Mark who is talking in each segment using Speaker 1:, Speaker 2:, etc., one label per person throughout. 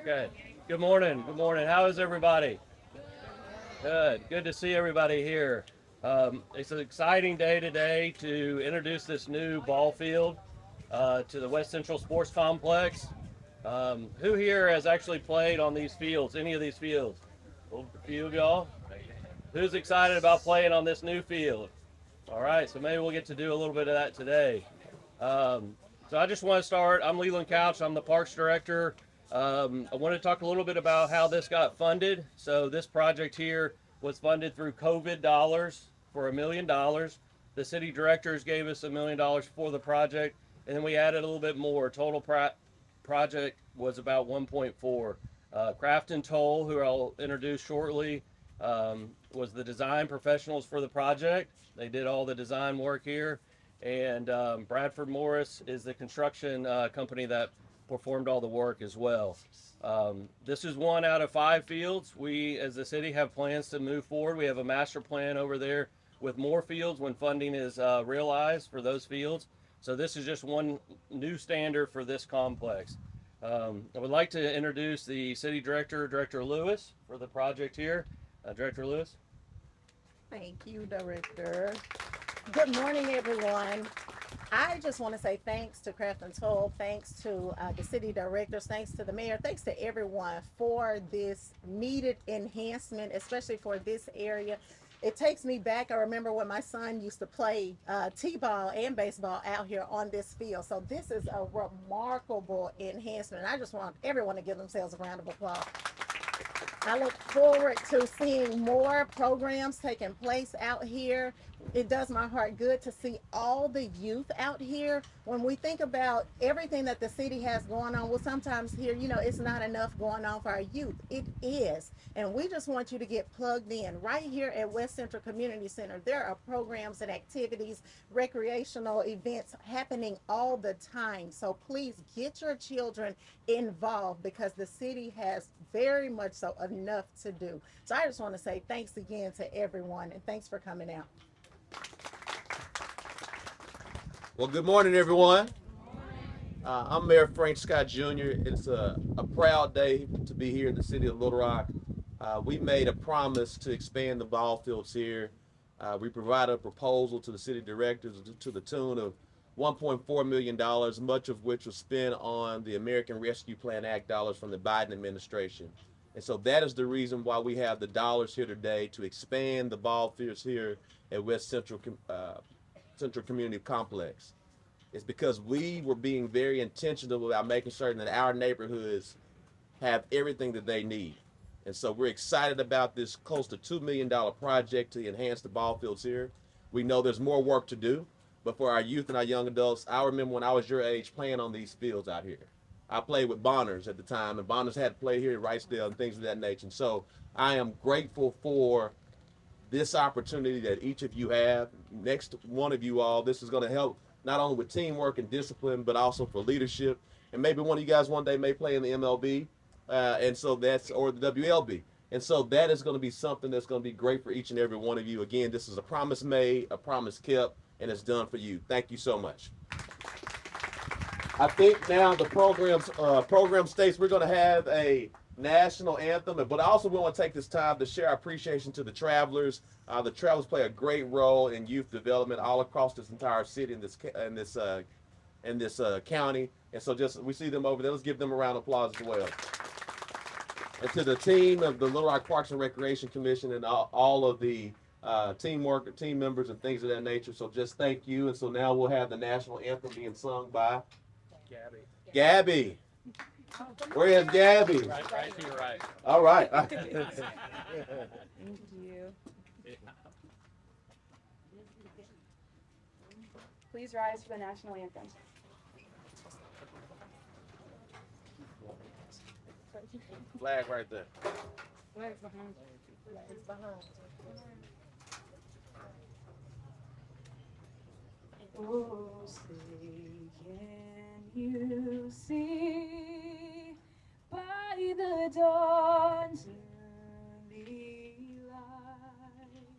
Speaker 1: Okay. Good morning. Good morning. How is everybody? Good. Good to see everybody here. It's an exciting day today to introduce this new ball field to the West Central Sports Complex. Who here has actually played on these fields, any of these fields? Well, a few of y'all. Who's excited about playing on this new field? All right, so maybe we'll get to do a little bit of that today. Um, so I just want to start. I'm Leland Couch. I'm the Parks Director. I want to talk a little bit about how this got funded. So this project here was funded through COVID dollars for $1 million. The city directors gave us $1 million for the project, and then we added a little bit more. Total project was about 1.4. Craft and Toll, who I'll introduce shortly, was the design professionals for the project. They did all the design work here. And Bradford Morris is the construction company that performed all the work as well. This is one out of 5 fields. We, as the city, have plans to move forward. We have a master plan over there with more fields when funding is realized for those fields. So this is just one new standard for this complex. I would like to introduce the city director, Director Lewis, for the project here. Director Lewis.
Speaker 2: Thank you, Director. Good morning, everyone. I just want to say thanks to Craft and Toll, thanks to the city directors, thanks to the mayor, thanks to everyone for this needed enhancement, especially for this area. It takes me back. I remember when my son used to play t-ball and baseball out here on this field. So this is a remarkable enhancement. I just want everyone to give themselves a round of applause. I look forward to seeing more programs taking place out here. It does my heart good to see all the youth out here. When we think about everything that the city has going on, well, sometimes here, it's not enough going on for our youth. It is. And we just want you to get plugged in. Right here at West Central Community Center, there are programs and activities, recreational events happening all the time. So please get your children involved because the city has very much so enough to do. So I just want to say thanks again to everyone and thanks for coming out.
Speaker 3: Well, good morning, everyone. I'm Mayor Frank Scott Jr. It's a proud day to be here in the city of Little Rock. We made a promise to expand the ball fields here. We provided a proposal to the city directors to the tune of $1.4 million, much of which was spent on the American Rescue Plan Act dollars from the Biden administration. And so that is the reason why we have the dollars here today to expand the ball fields here at West Central Community Complex. It's because we were being very intentional about making certain that our neighborhoods have everything that they need. And so we're excited about this close to $2 million project to enhance the ball fields here. We know there's more work to do, but for our youth and our young adults, I remember when I was your age playing on these fields out here. I played with Bonners at the time, and Bonners had to play here at Wrightsdale and things of that nature. And so I am grateful for this opportunity that each of you have. Next one of you all, this is going to help not only with teamwork and discipline, but also for leadership. And maybe one of you guys one day may play in the MLB, and so that's or the WLB. And so that is going to be something that's going to be great for each and every one of you. Again, this is a promise made, a promise kept, and it's done for you. Thank you so much. I think now the program states we're going to have a national anthem, but I also want to take this time to share our appreciation to the travelers. The travelers play a great role in youth development all across this entire city in this county, and so just we see them over there. Let's give them a round of applause as well. And to the team of the Little Rock Parks and Recreation Commission and all of the teamwork, team members, and things of that nature. So just thank you. And so now we'll have the national anthem being sung by
Speaker 1: Gabby.
Speaker 3: Gabby. Where is Gabby?
Speaker 1: Right to your right.
Speaker 3: All right.
Speaker 2: Thank you.
Speaker 4: Please rise for the national anthem.
Speaker 3: Flag right there.
Speaker 4: Flags behind.
Speaker 2: It's behind.
Speaker 4: Oh, say, can you see by the dawn's early light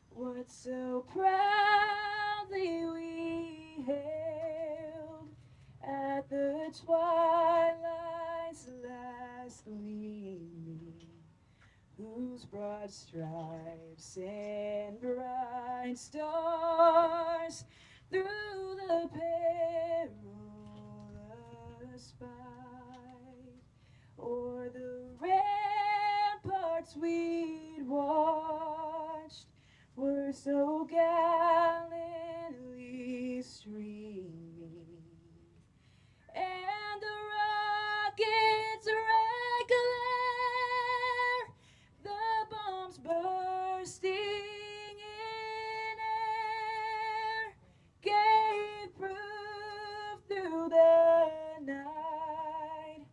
Speaker 4: what so proudly we hailed at the twilight's last rainbow's broad stripes and bright stars through the perilous fight, o'er the ramparts we'd watched were so gallantly streaming, and the rocket's red glare, the bombs bursting in air, gave proof through the night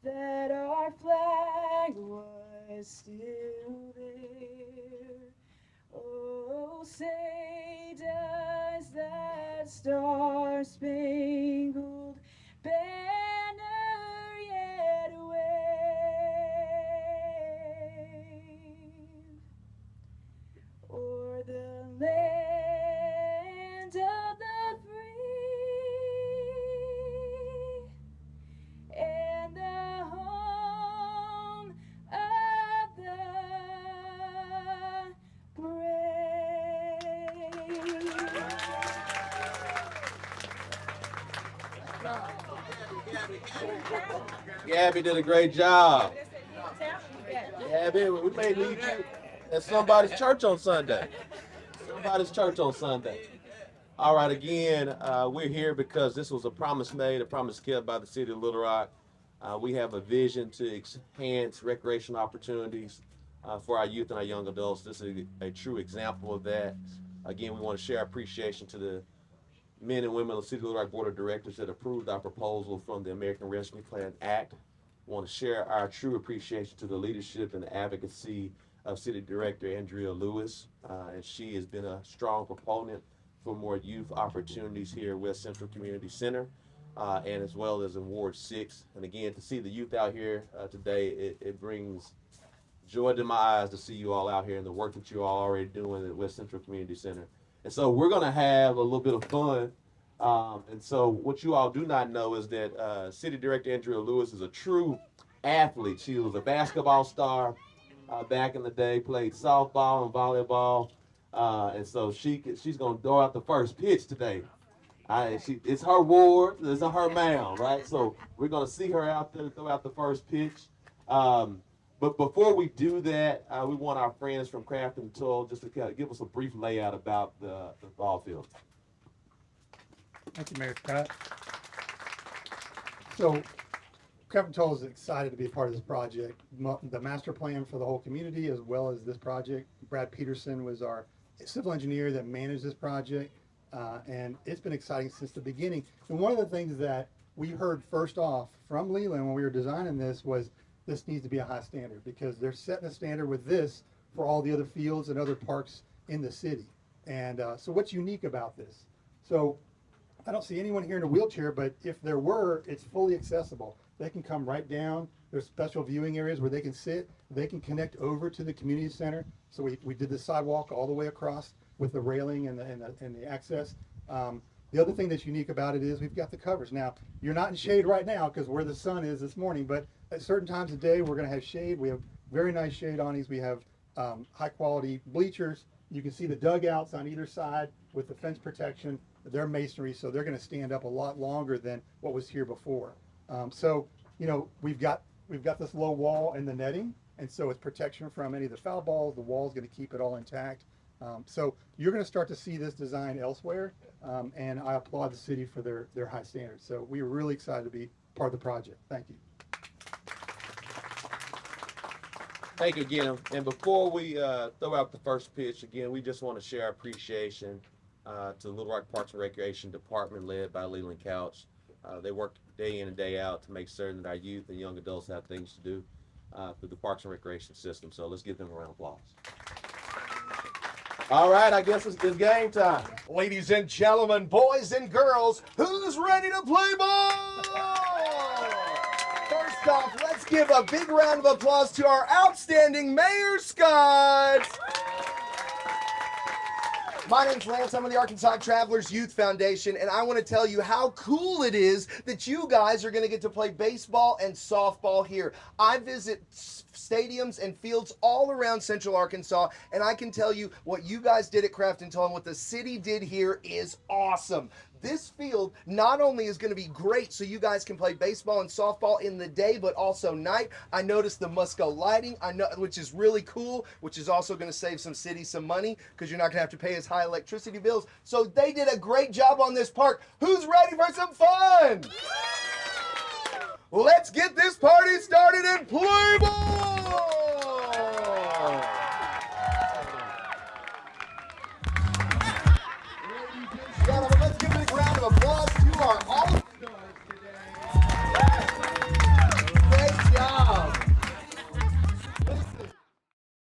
Speaker 4: that our flag was still there. Oh, say does that star-spangled banner yet wave o'er the land of the free and the home of the
Speaker 3: Gabby did a great job. Gabby, we may need you at somebody's church on Sunday. Somebody's church on Sunday. All right, again, we're here because this was a promise made, a promise kept by the city of Little Rock. We have a vision to enhance recreational opportunities for our youth and our young adults. This is a true example of that. Again, we want to share our appreciation to the men and women of the City of Little Rock Board of Directors that approved our proposal from the American Rescue Plan Act. We want to share our true appreciation to the leadership and advocacy of City Director Andrea Lewis, and she has been a strong proponent for more youth opportunities here at West Central Community Center, and as well as in Ward 6. And again, to see the youth out here today, it brings joy to my eyes to see you all out here and the work that you all already doing at West Central Community Center. And so we're going to have a little bit of fun. And so what you all do not know is that City Director Andrea Lewis is a true athlete. She was a basketball star back in the day, played softball and volleyball. And so she's going to throw out the first pitch today. It's her ward, it's her mound, right? So we're going to see her out there throw out the first pitch. But before we do that, we want our friends from Craft and Toll just to kind of give us a brief layout about the ball field.
Speaker 5: Thank you, Mayor Scott. So, Craft and Toll is excited to be a part of this project. The master plan for the whole community, as well as this project. Brad Peterson was our civil engineer that managed this project, and it's been exciting since the beginning. And one of the things that we heard first off from Leland when we were designing this was this needs to be a high standard, because they're setting a standard with this for all the other fields and other parks in the city. And so what's unique about this? So I don't see anyone here in a wheelchair, but if there were, it's fully accessible. They can come right down. There's special viewing areas where they can sit. They can connect over to the community center. So we did the sidewalk all the way across with the railing and the access. The other thing that's unique about it is we've got the covers. Now, you're not in shade right now because where the sun is this morning, but at certain times of day, we're going to have shade. We have very nice shade awnings. We have high quality bleachers. You can see the dugouts on either side with the fence protection. They're masonry, so they're going to stand up a lot longer than what was here before. So, you know, we've got this low wall and the netting, and so it's protection from any of the foul balls. The wall is going to keep it all intact. So you're going to start to see this design elsewhere, and I applaud the city for their high standards. So we are really excited to be part of the project. Thank you.
Speaker 3: Thank you again. And before we throw out the first pitch, again, we just want to share our appreciation to the Little Rock Parks and Recreation Department led by Leland Couch. They work day in and day out to make certain that our youth and young adults have things to do through the Parks and Recreation system. So let's give them a round of applause. All right, I guess it's game time.
Speaker 6: Ladies and gentlemen, boys and girls, who's ready to play ball? First off, let's give a big round of applause to our outstanding Mayor Scott. My name's Lance. I'm with the Arkansas Travelers Youth Foundation, and I want to tell you how cool it is that you guys are going to get to play baseball and softball here. I visit stadiums and fields all around Central Arkansas, and I can tell you what you guys did at Crafton Toll and what the city did here is awesome. This field not only is going to be great so you guys can play baseball and softball in the day, but also night. I noticed the Musco lighting, which is really cool, which is also going to save some cities some money because you're not going to have to pay as high electricity bills. So they did a great job on this park. Who's ready for some fun? Let's get this party started and play ball!